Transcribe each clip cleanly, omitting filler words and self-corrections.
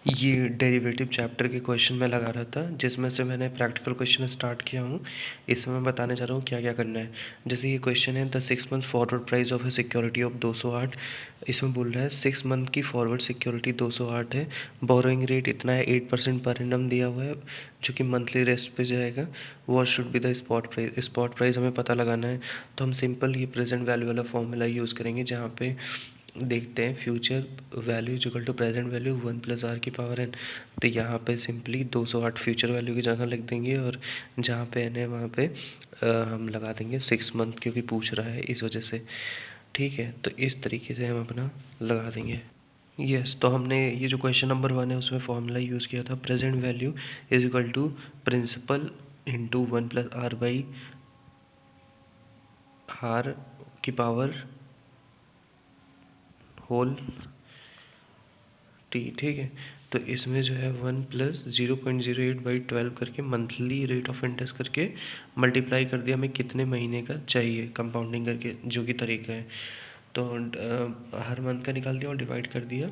ये derivative chapter के question में लगा रहा था, जिसमें से मैंने प्रैक्टिकल क्वेश्चन स्टार्ट किया हूँ। इसमें मैं बताने जा रहा हूँ क्या क्या करना है। जैसे ये क्वेश्चन है, the 6 month forward price of A security of 208। इसमें बोल रहा है 6 मंथ की फॉरवर्ड सिक्योरिटी 208 है, बोरोइंग रेट इतना है, 8% पर एनम दिया हुआ है, जो कि मंथली रेस्ट पे जाएगा। What should be the spot price. Spot price हमें पता लगाना है, तो हम सिंपल ये प्रेजेंट वैल्यू वाला फॉर्मूला यूज़ करेंगे, जहाँ पे देखते हैं future value equal to present value 1+r⁴n। तो यहाँ पे सिंपली 208 फ्यूचर वैल्यू की जगह लिख देंगे, और जहाँ पे n है वहाँ पे हम लगा देंगे 6 मंथ, क्योंकि पूछ रहा है इस वजह से। ठीक है, तो इस तरीके से हम अपना लगा देंगे। यस, तो हमने ये जो क्वेश्चन नंबर 1 है उसमें फॉर्मूला यूज़ किया था, present value is equal to principal into 1+r/r की पावर होल टी। ठीक है, तो इसमें जो है 1+0.08/12 करके मंथली रेट ऑफ इंटरेस्ट करके मल्टीप्लाई कर दिया, हमें कितने महीने का चाहिए कंपाउंडिंग करके, जो कि तरीका है। तो हर मंथ का निकाल दिया और डिवाइड कर दिया,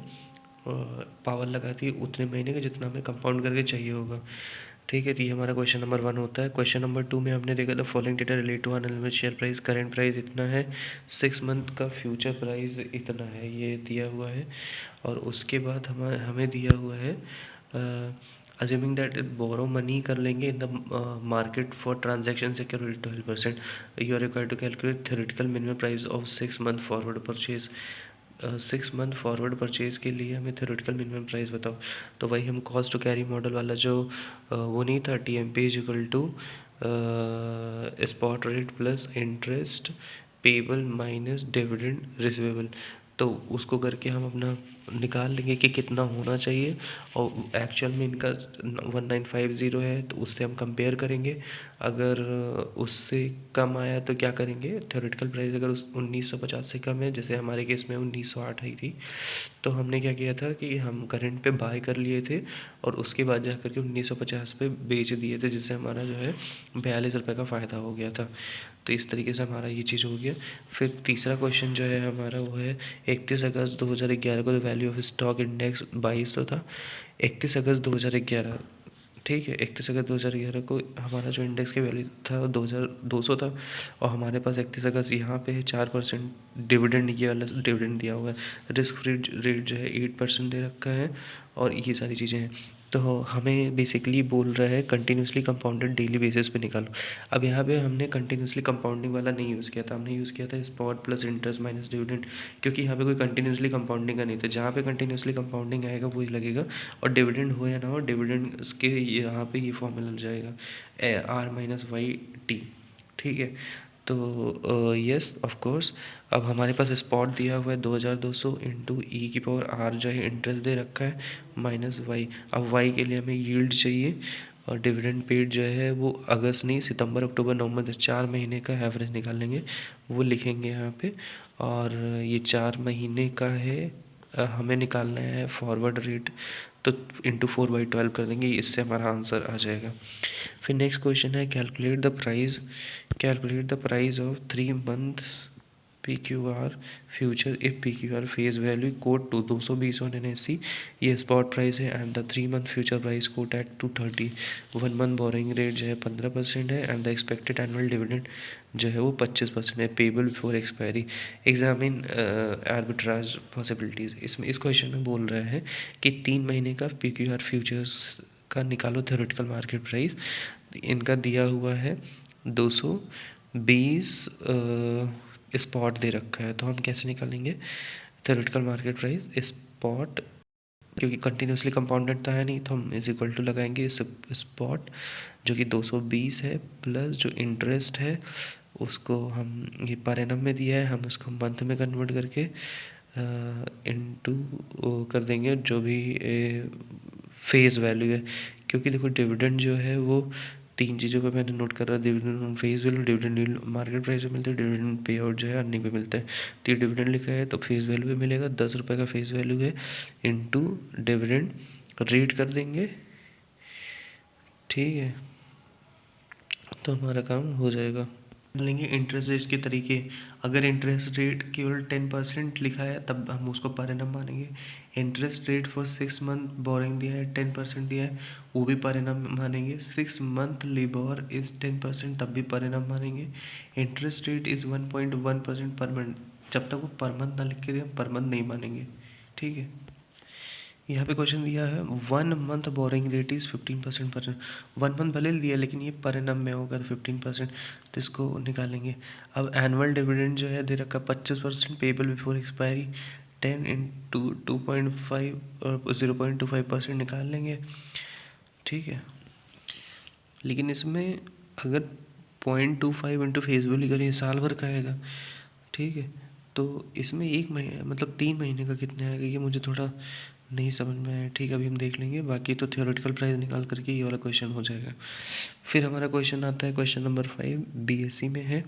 पावर लगा दी उतने महीने का जितना हमें कंपाउंड करके चाहिए होगा। ठीक है, तो ये हमारा क्वेश्चन नंबर 1 होता है। क्वेश्चन नंबर 2 में हमने देखा था following data relate to unlimited share price, current price इतना है, 6 मंथ का फ्यूचर प्राइस इतना है, ये दिया हुआ है। और उसके बाद हमें दिया हुआ है अज्यूमिंग दैट बोरो मनी कर लेंगे in the market for transaction security 12%, you are required to calculate theoretical minimum price of 6 month forward purchase. 6 month forward purchase के लिए हमें थ्योरेटिकल मिनिमम प्राइस बताओ। तो वही हम कॉस्ट टू कैरी मॉडल वाला जो वो नहीं था, TMP is equal to spot rate plus interest payable minus dividend receivable, तो उसको करके हम अपना निकाल लेंगे कि कितना होना चाहिए। और एक्चुअल में इनका 1950 है, तो उससे हम कंपेयर करेंगे। अगर उससे कम आया तो क्या करेंगे, थ्योरेटिकल प्राइस अगर उस 1950 से कम है, जैसे हमारे केस में 1908 आई थी, तो हमने क्या किया था कि हम करंट पे बाय कर लिए थे, और उसके बाद जा करके 1950 पे बेच दिए थे, जिससे हमारा जो है 42 रुपये का फ़ायदा हो गया था। तो इस तरीके से हमारा ये चीज़ हो गया। फिर तीसरा क्वेश्चन जो है हमारा वो है 31 अगस्त 2011 को the value of stock index 2200 था। 31 अगस्त 2011, ठीक है, 31 अगस्त 2011 को हमारा जो इंडेक्स की वैल्यू था 2200 था, और हमारे पास 31 अगस्त यहाँ पे है 4% डिविडेंड, ये वाला डिविडेंड दिया हुआ है। रिस्क फ्री रेट जो है 8% दे रखा है, और ये सारी चीज़ें हैं। तो हमें बेसिकली बोल रहा है कंटिन्यूसली कंपाउंडेड डेली बेसिस पे निकालो। अब यहाँ पे हमने कंटिन्यूसली कंपाउंडिंग वाला नहीं यूज़ किया था, हमने यूज़ किया था spot plus interest minus dividend, क्योंकि यहाँ पे कोई कंटिन्यूसली कंपाउंडिंग का नहीं था। जहाँ पे कंटिन्यूसली कंपाउंडिंग आएगा वही लगेगा, और डिविडेंड हो या ना हो, डिविडेंड के यहाँ पे ये फॉर्मूला लग जाएगा R-YT। ठीक है, तो यस ऑफ कोर्स। अब हमारे पास स्पॉट दिया हुआ है 2200 इंटू ई की पावर आर जो है इंटरेस्ट दे रखा है माइनस वाई। अब वाई के लिए हमें यील्ड चाहिए, और डिविडेंड पेड जो है वो अगस्त नहीं, सितंबर अक्टूबर नवंबर 4 महीने का एवरेज निकालेंगे, वो लिखेंगे यहाँ पे। और ये 4 महीने का है, हमें निकालना है फॉरवर्ड रेट, तो इंटू 4/12 कर देंगे, इससे हमारा आंसर आ जाएगा। फिर नेक्स्ट क्वेश्चन है calculate the price of 3 months PQR future if PQR face value quote to 220 on NSE, ये स्पॉट प्राइस है, and the 3 month future price quote at 230। 1 month borrowing rate जो है 15% है, and the expected annual dividend जो है वो 25% है, payable before expiry. Examine arbitrage possibilities. इसमें इस क्वेश्चन में बोल रहा है कि 3 महीने का PQR फ्यूचर्स का निकालो थ्योरेटिकल मार्केट प्राइस। इनका दिया हुआ है 220 स्पॉट दे रखा है, तो हम कैसे निकालेंगे थ्योरेटिकल मार्केट प्राइस स्पॉट, क्योंकि कंटिन्यूसली कंपाउंडेड तो है नहीं, तो हम इज इक्वल टू लगाएंगे इस स्पॉट जो कि 220 है, प्लस जो इंटरेस्ट है उसको हम ये पर एनम में दिया है, हम उसको मंथ में कन्वर्ट करके इनटू कर देंगे जो भी फेस वैल्यू है। क्योंकि देखो डिविडेंड जो है वो 3 चीज़ों पे मैंने नोट कर रहा है, dividend face value, dividend market price पे मिलता है, डिविडेंड पे आउट जो है अर्निंग पे मिलता है। तो ये डिविडेंड लिखा है तो फेस वैल्यू पे मिलेगा, 10 रुपये का फेस वैल्यू है, इनटू डिविडेंड रेट कर देंगे। ठीक है, तो हमारा काम हो जाएगा। लेंगे इंटरेस्ट रेट के तरीके। अगर इंटरेस्ट रेट केवल 10% लिखा है तब हम उसको पर एनम मानेंगे। Interest rate for 6 month boring दिया है 10% दिया है, वो भी पर एनम मानेंगे। 6 मंथ लिबोर इज़ 10% तब भी पर एनम मानेंगे। Interest rate is 1.1% per month, जब तक वो पर मंथ ना लिख के दे हम पर मंथ नहीं मानेंगे। ठीक है, यहाँ पे क्वेश्चन दिया है 1 मंथ बोरिंग रेट इज़ 15% पर। 1 मंथ भले दिया लेकिन ये पर एनम में होगा तो 15%, तो इसको निकालेंगे। अब एनुअल डिविडेंड जो है दे रखा 25% पेबल बिफोर एक्सपायरी, 10 इंटू 2.5 और 0.25% निकाल लेंगे। ठीक है, लेकिन इसमें अगर 0.25 इंटू फेस वैल्यू करें साल भर का आएगा। ठीक है, तो इसमें 1 महीने मतलब 3 महीने का कितना आएगा ये मुझे थोड़ा नहीं समझ में आया। ठीक है, अभी हम देख लेंगे, बाकी तो थियोरेटिकल प्राइस निकाल करके ये वाला क्वेश्चन हो जाएगा। फिर हमारा क्वेश्चन आता है क्वेश्चन नंबर 5, बीएससी में है।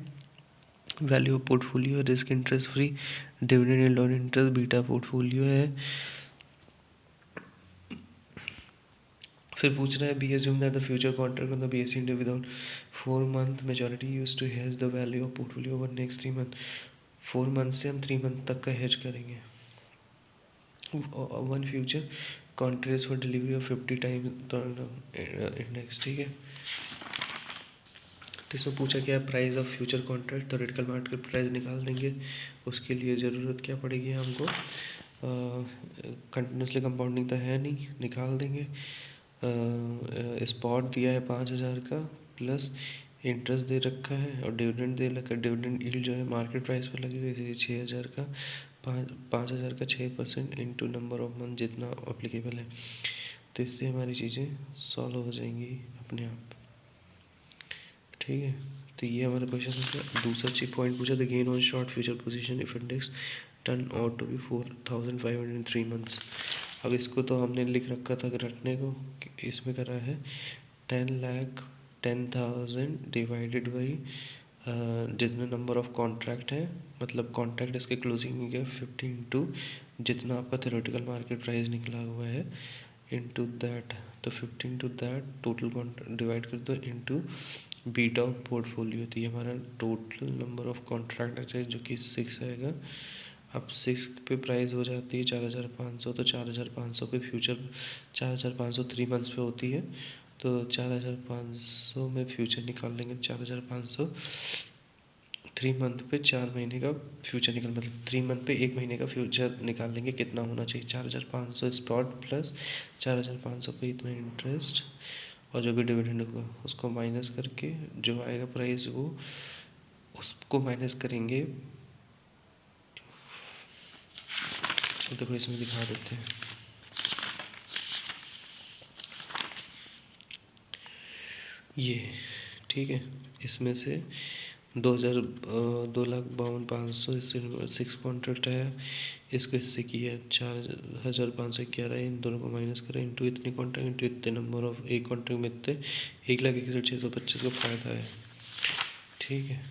Value of portfolio, risk, interest free, dividend yield और इंटरेस्ट, बीटा पोर्टफोलियो है। फिर पूछ रहा है be assume that the future contract on the BSC India without 4 month maturity use to hedge the value of portfolio over next 3 month. 4 month से हम 3 month तक का हेज करेंगे। One future contract for delivery of 50 times index. ठीक है, तो इसमें पूछा क्या है price of future contract, theoretical market price निकाल देंगे। उसके लिए ज़रूरत क्या पड़ेगी हमको, कंटिन्यूसली कंपाउंडिंग तो है नहीं, निकाल देंगे। स्पॉट दिया है 5,000 का, प्लस इंटरेस्ट दे रखा है और डिविडेंड दे रखा है। डिविडेंड यील्ड जो है मार्केट प्राइस पर लगेगा, इसलिए 6,000 का 5,000 का 6% इंटू नंबर ऑफ मंथ जितना अप्लीकेबल है। तो इससे हमारी चीज़ें सॉल्व हो जाएंगी अपने आप। ठीक है, तो ये हमारा क्वेश्चन है। दूसरा चीज पॉइंट पूछा था gain on short future position if index turn out to be 4,503 months. अब इसको तो हमने लिख रखा था रटने को, इसमें करा है 10,10,000 डिवाइडेड बाई जितना नंबर ऑफ कॉन्ट्रैक्ट है, मतलब कॉन्ट्रैक्ट इसके क्लोजिंग है 15 जितना आपका थ्योरेटिकल मार्केट प्राइस निकला हुआ है इंटू दैट, तो 15 टू दैट टोटल डिवाइड कर दो इंटू बीटा ऑफ पोर्टफोलियो। तो ये हमारा टोटल नंबर ऑफ कॉन्ट्रैक्ट है जो कि 6 आएगा। अब 6 पे प्राइस हो जाती है 4,500, तो 4,500 पे फ्यूचर 4,500 3 मंथ्स पे होती है, तो 4,500 में फ्यूचर निकाल लेंगे। 4,500 3 मंथ पे 4 महीने का फ्यूचर निकल, मतलब 3 मंथ पे 1 महीने का फ्यूचर निकाल लेंगे। कितना होना चाहिए 4,500 स्पॉट प्लस 4,500 पे इतना इंटरेस्ट और जो भी डिविडेंड होगा उसको माइनस करके जो आएगा प्राइस वो उसको माइनस करेंगे। देखो इसमें दिखा देते हैं, ये ठीक है, इसमें से 2,52,500 इससे 6 कॉन्ट्रैक्ट आया, इसको इससे किया 4,511, इन दोनों को माइनस करें इंटू इतनी कॉन्ट्रैक्ट इंटू इतने नंबर ऑफ एक कॉन्ट्रैक्ट में इतने 1,61,625 का फ़ायदा है। ठीक है,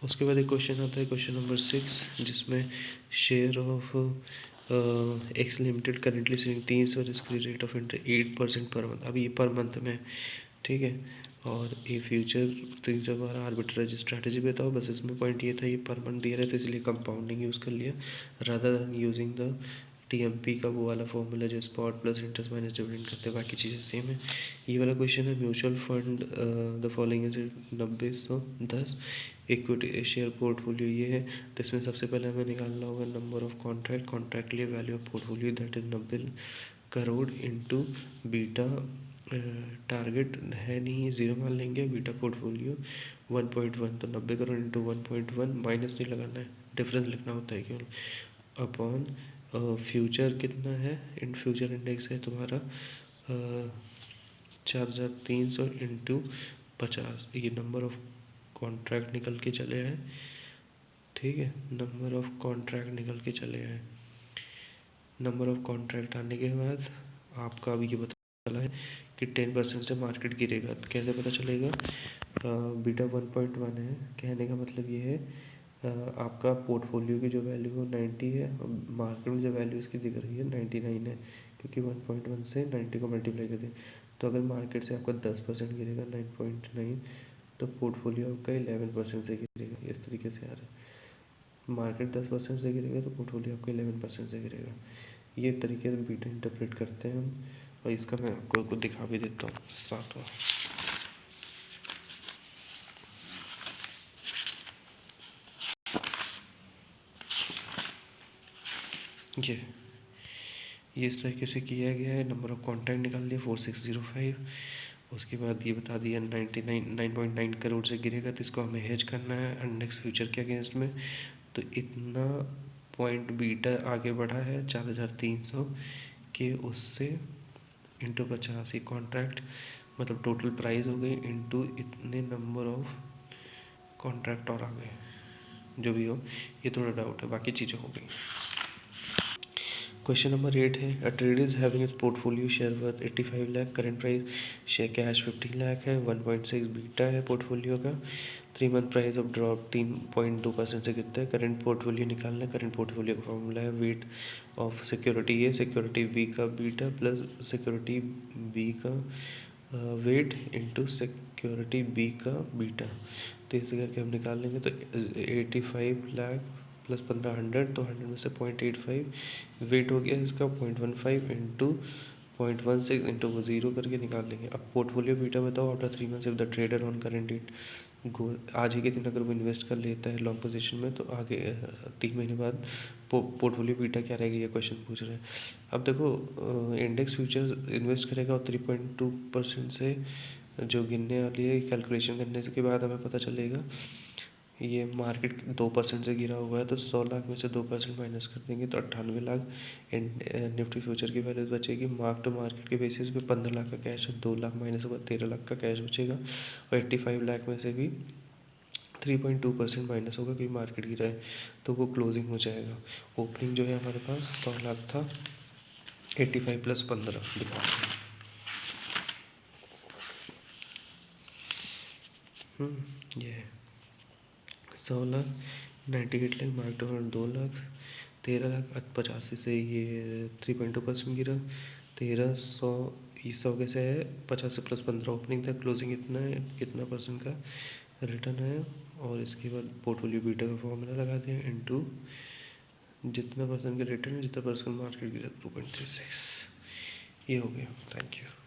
उसके बाद एक क्वेश्चन आता है क्वेश्चन नंबर 6, जिसमें share of x limited currently seeing 300 risk rate of interest 8% per month. अब ये पर मंथ में, ठीक है, और ये फ्यूचर 312 आर्बिट्रेज स्ट्रैटेजी बताओ। बस इसमें पॉइंट ये था ये पर मंथ दिया रहा था इसलिए कंपाउंडिंग यूज़ कर लिया rather than using the TMP का वो वाला फॉर्मूला जो spot plus interest minus dividend करते हैं, बाकी चीज़ें सेम है। ये वाला क्वेश्चन है mutual fund the following is 90-110 equity share portfolio ये है। तो इसमें सबसे पहले हमें निकालना होगा नंबर ऑफ कॉन्ट्रैक्ट के लिए value of portfolio that is 90 crore into beta target है नहीं 0 मान लेंगे, बीटा पोर्टफोलियो 1.1, तो 90 करोड़ इंटू 1.1 माइनस नहीं लगाना है, डिफरेंस लिखना होता है केवल, अपॉन फ्यूचर कितना है इन फ्यूचर इंडेक्स है तुम्हारा 4,300 इंटू 50, ये नंबर ऑफ कॉन्ट्रैक्ट निकल के चले आए। ठीक है, नंबर ऑफ कॉन्ट्रैक्ट निकल के चले आए। नंबर ऑफ कॉन्ट्रैक्ट आने के बाद आपका अभी ये पता चला है कि 10% से मार्केट गिरेगा। तो कैसे पता चलेगा, बीटा 1.1 है, कहने का मतलब ये है आपका पोर्टफोलियो की जो वैल्यू है 90 है, मार्केट में जो वैल्यू इसकी दिख रही है 99 है, क्योंकि 1.1 से 90 को मल्टीप्लाई कर दें। तो अगर मार्केट से आपका 10% गिरेगा 9.9, तो पोर्टफोलियो आपका 11% से गिरेगा। इस तरीके से आ रहा है, मार्केट 10% से गिरेगा तो पोर्टफोलियो आपका 11% से गिरेगा। ये तरीके से बीटा इंटरप्रेट करते हैं हम, और इसका मैं आपको दिखा भी देता हूँ साथ में। ये इस तरीके से किया गया है। नंबर ऑफ कॉन्ट्रैक्ट निकाल दिया 4605। उसके बाद ये बता दिया 9.9 करोड़ से गिरेगा तो इसको हमें हेज करना है इंडेक्स फ्यूचर के अगेंस्ट में। तो इतना पॉइंट बीटा आगे बढ़ा है 4300 के, उससे इंटू 85 कॉन्ट्रैक्ट, मतलब टोटल प्राइस हो गई इंटू इतने नंबर ऑफ कॉन्ट्रैक्ट और आ गए। जो भी हो, ये थोड़ा डाउट है, बाकी चीज़ें हो गई। क्वेश्चन नंबर 8 है, अ trade is having its portfolio share worth 85 lakh, current price share cash 50 lakh है, 1.6 बीटा है पोर्टफोलियो का, 3 मंथ प्राइस ऑफ ड्रॉप 3.2% से गिरता है। करंट पोर्टफोलियो निकालना है। करंट पोर्टफोलियो का फॉर्मूला है weight of security A, security B का बीटा प्लस सिक्योरिटी बी का वेट इंटू सिक्योरिटी बी का बीटा। तो इसे करके हम निकाल लेंगे। तो 85 लाख प्लस 1500, तो 100 में से 0.85 वेट हो गया इसका, 0.15 इंटू 0.16 इंटू वो 0 करके निकाल लेंगे। अब पोर्टफोलियो बीटा बताओ after 3 months if the trader on current date go, आज ही के दिन अगर वो इन्वेस्ट कर लेता है लॉन्ग पोजीशन में, तो आगे 3 महीने बाद पोर्टफोलियो बीटा क्या रहेगा, ये क्वेश्चन पूछ रहे हैं। अब देखो इंडेक्स फ्यूचर इन्वेस्ट करेगा और 3.2% से जो गिनने वाली है, कैलकुलेशन करने के बाद हमें पता चलेगा ये मार्केट 2% से गिरा हुआ है, तो 100 लाख में से 2% माइनस कर देंगे तो 98 लाख निफ्टी फ्यूचर की वैल्यू बचेगी। मार्क टू मार्केट के बेसिस पे 15 लाख का कैश है, 2 लाख माइनस होगा, 13 लाख का कैश बचेगा। और 85 लाख में से भी 3.2% माइनस होगा क्योंकि मार्केट गिरा है, तो वो क्लोजिंग हो जाएगा। ओपनिंग जो है हमारे पास 100 लाख था, 85 प्लस 15 दिखाते हैं। ये है 100 lakh, 98 lakh, mark to market 2 lakh, 13 lakh 85 से ये 3.2% गिरा। 1300 इस 100 कैसे है, 50 प्लस 15 ओपनिंग था, क्लोजिंग इतना है, कितना परसेंट का रिटर्न है। और इसके बाद पोर्टफोलियो बीटा का फॉर्मूला लगा दिया इंटू जितना परसेंट का रिटर्न है, जितना परसेंट मार्केट गिरा 2.36। ये हो गया। Thank you.